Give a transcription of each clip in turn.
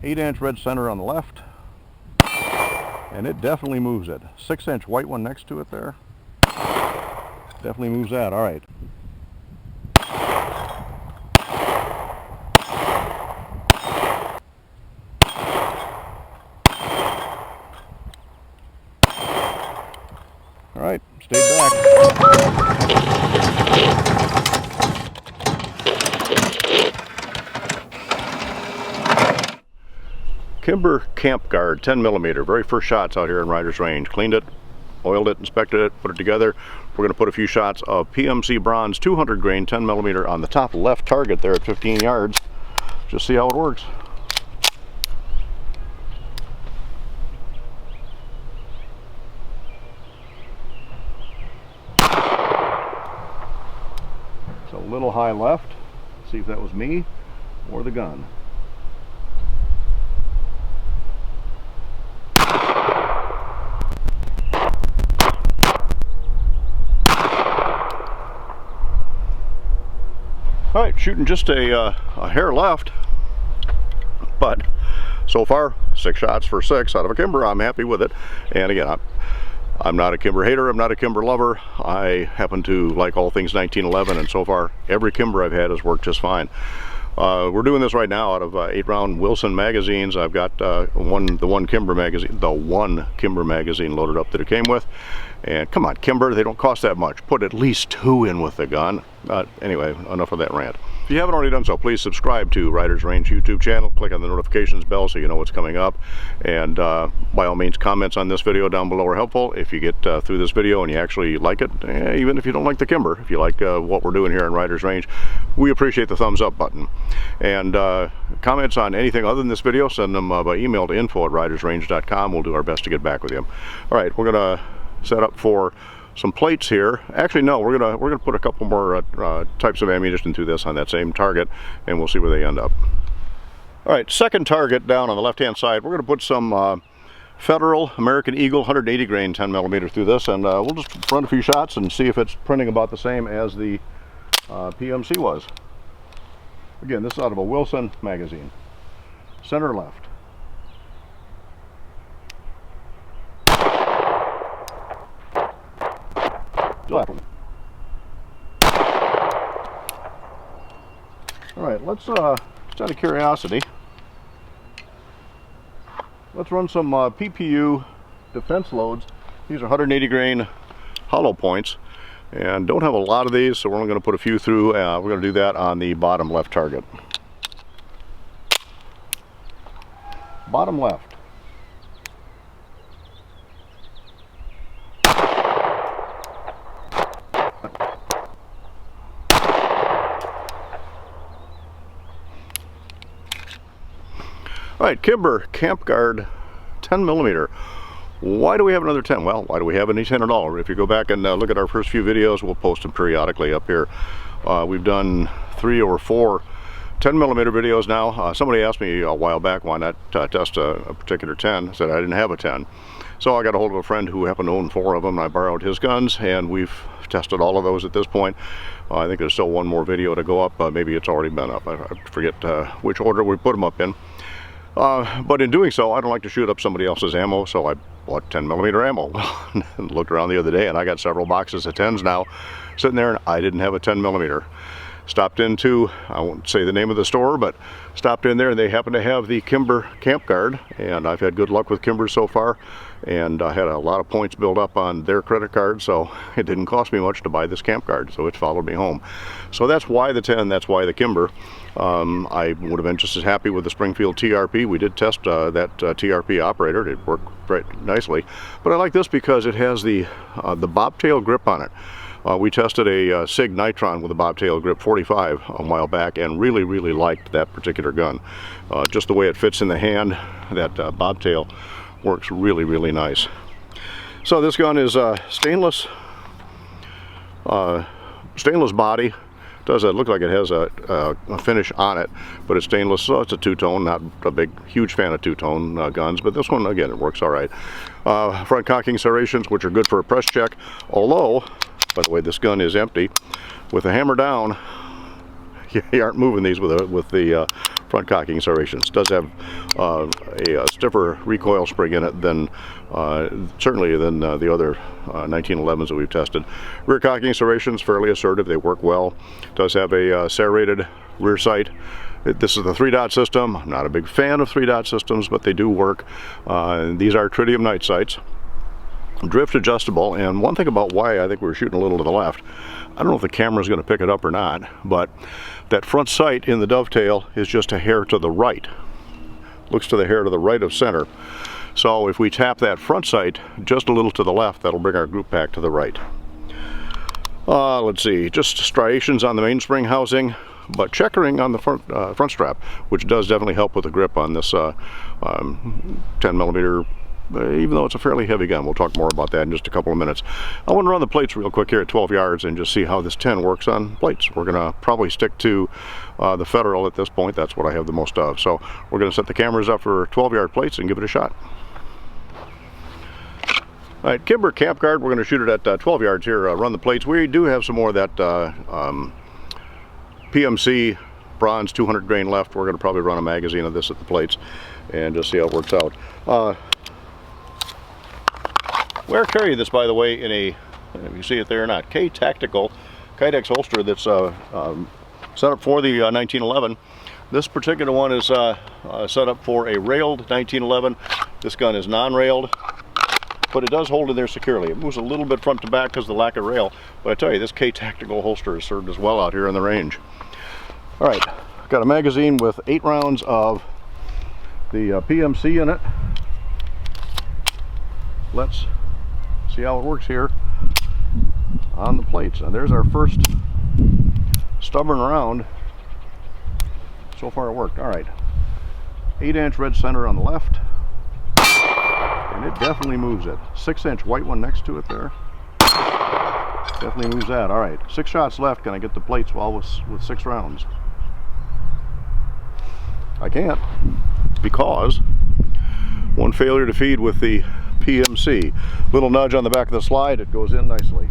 8-inch red center on the left, and it definitely moves it. 6-inch white one next to it there, definitely moves that. All right. All right, stayed back. Kimber Camp Guard 10mm, very first shots out here in Riders Range. Cleaned it, oiled it, inspected it, put it together. We're going to put a few shots of PMC bronze 200 grain 10mm on the top left target there at 15 yards. Just see how it works. So a little high left. See if that was me or the gun. All right, shooting just a hair left, but so far 6 shots for 6 out of a Kimber. I'm happy with it. And again, I'm not a Kimber hater, I'm not a Kimber lover. I happen to like all things 1911, and so far every Kimber I've had has worked just fine. We're doing this right now out of 8-round Wilson magazines. I've got the one Kimber magazine loaded up that it came with. And come on, Kimber, they don't cost that much. Put at least 2 in with the gun. Anyway, enough of that rant. If you haven't already done so, please subscribe to Riders Range YouTube channel. Click on the notifications bell so you know what's coming up. And by all means, comments on this video down below are helpful. If you get through this video and you actually like it, even if you don't like the Kimber, if you like what we're doing here in Riders Range, we appreciate the thumbs up button. And comments on anything other than this video, send them by email to info@ridersrange.com. We'll do our best to get back with you. All right, we're gonna set up for some plates here. Actually, no, we're gonna put a couple more types of ammunition through this on that same target, and we'll see where they end up. All right, second target down on the left-hand side. We're gonna put some Federal American Eagle 180 grain 10mm through this, and we'll just run a few shots and see if it's printing about the same as the PMC was. Again, this is out of a Wilson magazine. Center left. Left. All right, let's just out of curiosity, let's run some PPU defense loads. These are 180 grain hollow points, and don't have a lot of these, so we're only going to put a few through. We're going to do that on the bottom left target. Bottom left. All right, Kimber Camp Guard 10mm. Why do we have another 10? Well, why do we have any 10 at all? If you go back and look at our first few videos, we'll post them periodically up here. We've done 3 or 4 10mm videos now. Somebody asked me a while back why not test a particular 10. I said I didn't have a 10. So I got a hold of a friend who happened to own 4 of them, and I borrowed his guns, and we've tested all of those at this point. I think there's still one more video to go up. Maybe it's already been up. I forget which order we put them up in. But in doing so, I don't like to shoot up somebody else's ammo, so I bought 10mm ammo. And looked around the other day, and I got several boxes of 10s now sitting there, and I didn't have a 10mm. Stopped into, I won't say the name of the store, but stopped in there, and they happen to have the Kimber Camp Guard, and I've had good luck with Kimber so far, and I had a lot of points built up on their credit card, so it didn't cost me much to buy this Camp Guard, so it followed me home. So that's why the 10, that's why the Kimber. I would have been just as happy with the Springfield TRP. We did test that TRP operator. It worked very nicely, but I like this because it has the bobtail grip on it. We tested a SIG Nitron with a bobtail grip 45 a while back, and really liked that particular gun. Just the way it fits in the hand, that bobtail works really nice. So this gun is stainless body. Does look like it has a finish on it, but it's stainless, so it's a two-tone. Not a huge fan of two-tone guns, but this one, again, it works all right. Front cocking serrations, which are good for a press check, although, by the way, this gun is empty. With the hammer down, you aren't moving these with the front cocking serrations. It does have a stiffer recoil spring in it than certainly than the other 1911s that we've tested. Rear cocking serrations, fairly assertive, they work well. It does have a serrated rear sight. This is the 3-dot system. I'm not a big fan of 3-dot systems, but they do work. These are tritium night sights. Drift adjustable, and one thing about why I think we were shooting a little to the left, I don't know if the camera's going to pick it up or not, but that front sight in the dovetail is just a hair to the right. Looks to the hair to the right of center. So if we tap that front sight just a little to the left, that'll bring our group pack to the right. Let's see, just striations on the mainspring housing, but checkering on the front strap, which does definitely help with the grip on this 10mm, even though it's a fairly heavy gun. We'll talk more about that in just a couple of minutes. I want to run the plates real quick here at 12 yards and just see how this 10 works on plates. We're going to probably stick to the Federal at this point. That's what I have the most of. So we're going to set the cameras up for 12-yard plates and give it a shot. All right, Kimber Camp Guard, we're going to shoot it at 12 yards here, run the plates. We do have some more of that PMC bronze 200 grain left. We're going to probably run a magazine of this at the plates and just see how it works out. We're carrying this, by the way, in a, if you see it there or not, K Tactical Kydex holster that's set up for the 1911. This particular one is set up for a railed 1911. This gun is non-railed, but it does hold in there securely. It moves a little bit front to back because of the lack of rail, but I tell you, this K Tactical holster has served us well out here in the range. All right, got a magazine with 8 rounds of the PMC in it. Let's see how it works here on the plates. And there's our first stubborn round. So far it worked. All right, 8-inch red center on the left, and it definitely moves it. 6-inch white one next to it there, definitely moves that. All right, 6 shots left. Can I get the plates well with 6 rounds? I can't, because one failure to feed with the PMC. Little nudge on the back of the slide, it goes in nicely.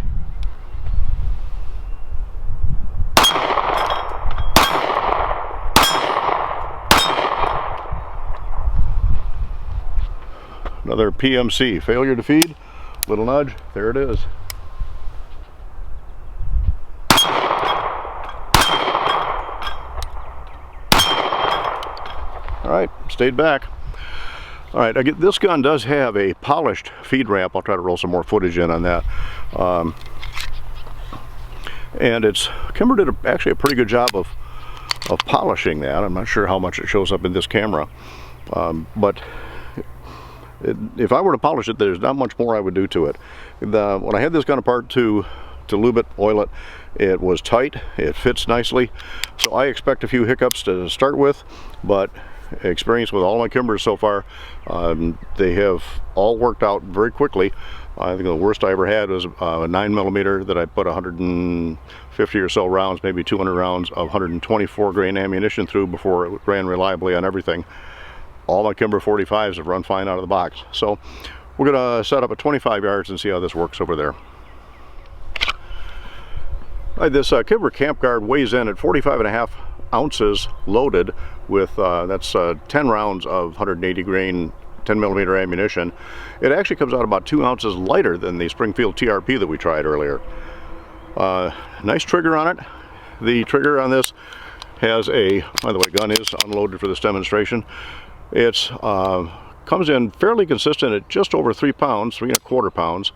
Another PMC, failure to feed, little nudge, there it is. All right, stayed back. All right, this gun does have a polished feed ramp. I'll try to roll some more footage in on that. And Kimber did actually a pretty good job of polishing that. I'm not sure how much it shows up in this camera, but if I were to polish it, there's not much more I would do to it. When I had this gun apart to lube it, oil it, it was tight, it fits nicely. So I expect a few hiccups to start with, but experience with all my Kimbers so far, they have all worked out very quickly. I think the worst I ever had was a 9mm that I put 150 or so rounds, maybe 200 rounds of 124 grain ammunition through before it ran reliably on everything. All my Kimber 45s have run fine out of the box. So we're going to set up at 25 yards and see how this works over there. All right, this Kimber Camp Guard weighs in at 45.5 ounces loaded with that's 10 rounds of 180 grain 10mm ammunition. It actually comes out about 2 ounces lighter than the Springfield TRP that we tried earlier. Nice trigger on it. The trigger on this has a, by the way, gun is unloaded for this demonstration. It's comes in fairly consistent at just over 3 pounds, 3¼ pounds,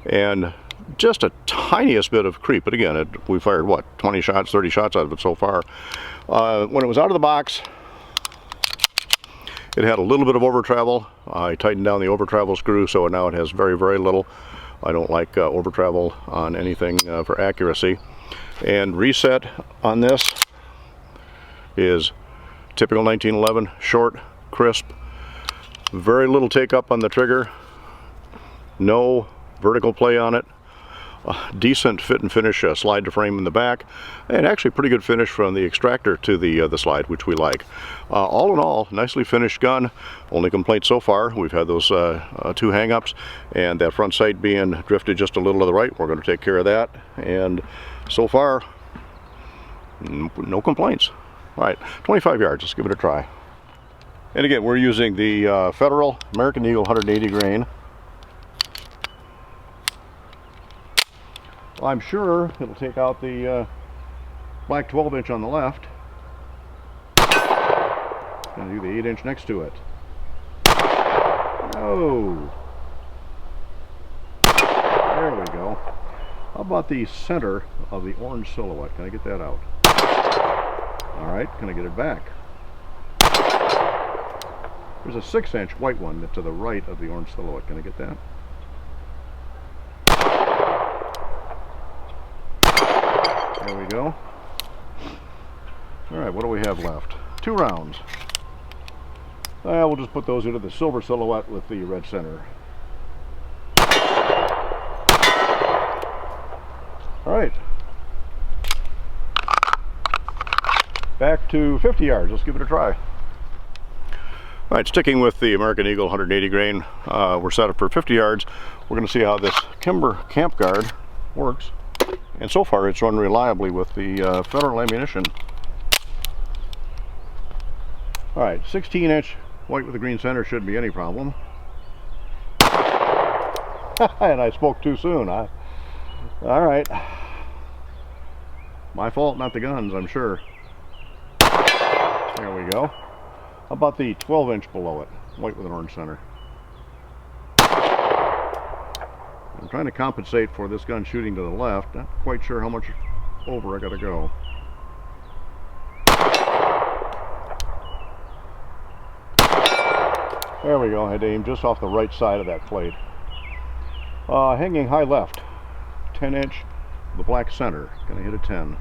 and just a tiniest bit of creep. But again, we fired what, 20 shots, 30 shots out of it so far. When it was out of the box, it had a little bit of over travel. I tightened down the over travel screw, so now it has very, very little. I don't like over travel on anything for accuracy. And reset on this is typical 1911, short, crisp, very little take up on the trigger, no vertical play on it. Decent fit and finish slide to frame in the back, and actually pretty good finish from the extractor to the slide, which we like. All in all, nicely finished gun. Only complaint so far, we've had those 2 hang-ups, and that front sight being drifted just a little to the right. We're going to take care of that, and so far, no complaints. All right, 25 yards, let's give it a try. And again, we're using the Federal American Eagle 180 grain. Well, I'm sure it'll take out the black 12-inch on the left. Gonna do the 8-inch next to it. Oh, there we go. How about the center of the orange silhouette? Can I get that out? All right, can I get it back? There's a 6-inch white one to the right of the orange silhouette. Can I get that? There we go. All right, what do we have left? 2 rounds. We'll just put those into the silver silhouette with the red center. All right. Back to 50 yards. Let's give it a try. All right, sticking with the American Eagle 180 grain, we're set up for 50 yards. We're going to see how this Kimber Camp Guard works. And so far, it's run reliably with the Federal ammunition. All right, 16-inch white with a green center shouldn't be any problem. And I spoke too soon. All right. My fault, not the guns, I'm sure. There we go. How about the 12-inch below it? White with an orange center. I'm trying to compensate for this gun shooting to the left. Not quite sure how much over I gotta go. There we go. I had to aim just off the right side of that plate. Hanging high left. 10-inch, the black center. Gonna hit a 10.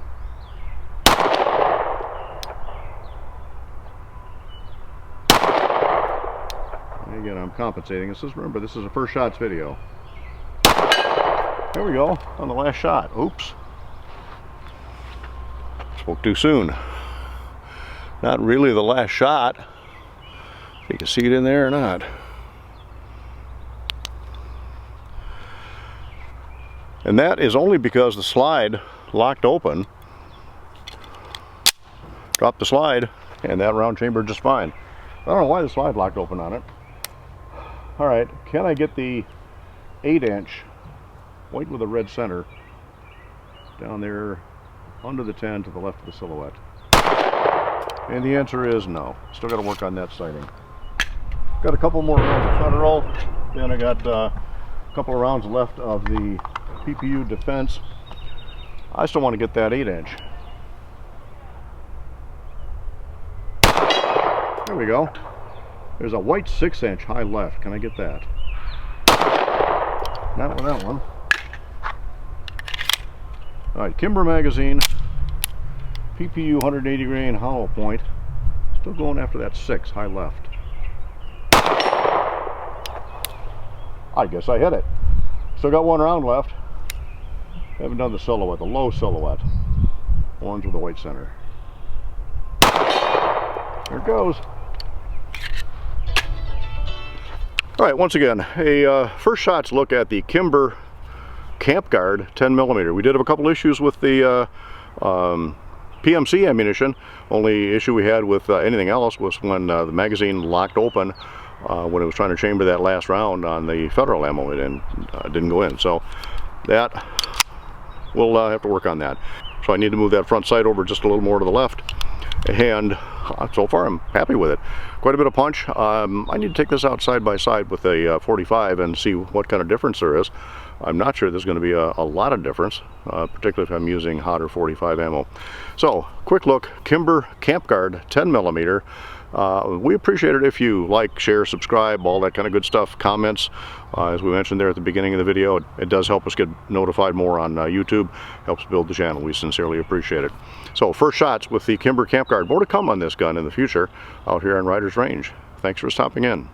And again, I'm compensating. Remember, this is a first shots video. There we go, on the last shot. Oops. Spoke too soon. Not really the last shot. If you can see it in there or not. And that is only because the slide locked open. Dropped the slide, and that round chambered just fine. I don't know why the slide locked open on it. All right, can I get the 8-inch white with a red center down there under the 10 to the left of the silhouette? And the answer is no. Still got to work on that sighting. Got a couple more rounds of Federal, then I got a couple of rounds left of the PPU Defense. I still want to get that 8-inch. There we go. There's a white 6-inch high left. Can I get that? Not with that one. All right, Kimber magazine, PPU 180 grain hollow point. Still going after that 6 high left. I guess I hit it. Still got 1 round left. Haven't done the silhouette, the low silhouette. Orange with a white center. There it goes. All right, once again, a first shots look at the Kimber Camp Guard 10mm. We did have a couple issues with the PMC ammunition. Only issue we had with anything else was when the magazine locked open when it was trying to chamber that last round on the Federal ammo. It didn't go in. So that, we'll have to work on that. So I need to move that front sight over just a little more to the left. And so far I'm happy with it. Quite a bit of punch. I need to take this out side by side with a 45 and see what kind of difference there is. I'm not sure there's going to be a lot of difference, particularly if I'm using hotter 45 ammo. So, quick look, Kimber Camp Guard 10mm. We appreciate it if you like, share, subscribe, all that kind of good stuff, comments. As we mentioned there at the beginning of the video, it does help us get notified more on YouTube, helps build the channel. We sincerely appreciate it. So, first shots with the Kimber Camp Guard. More to come on this gun in the future out here on Riders Range. Thanks for stopping in.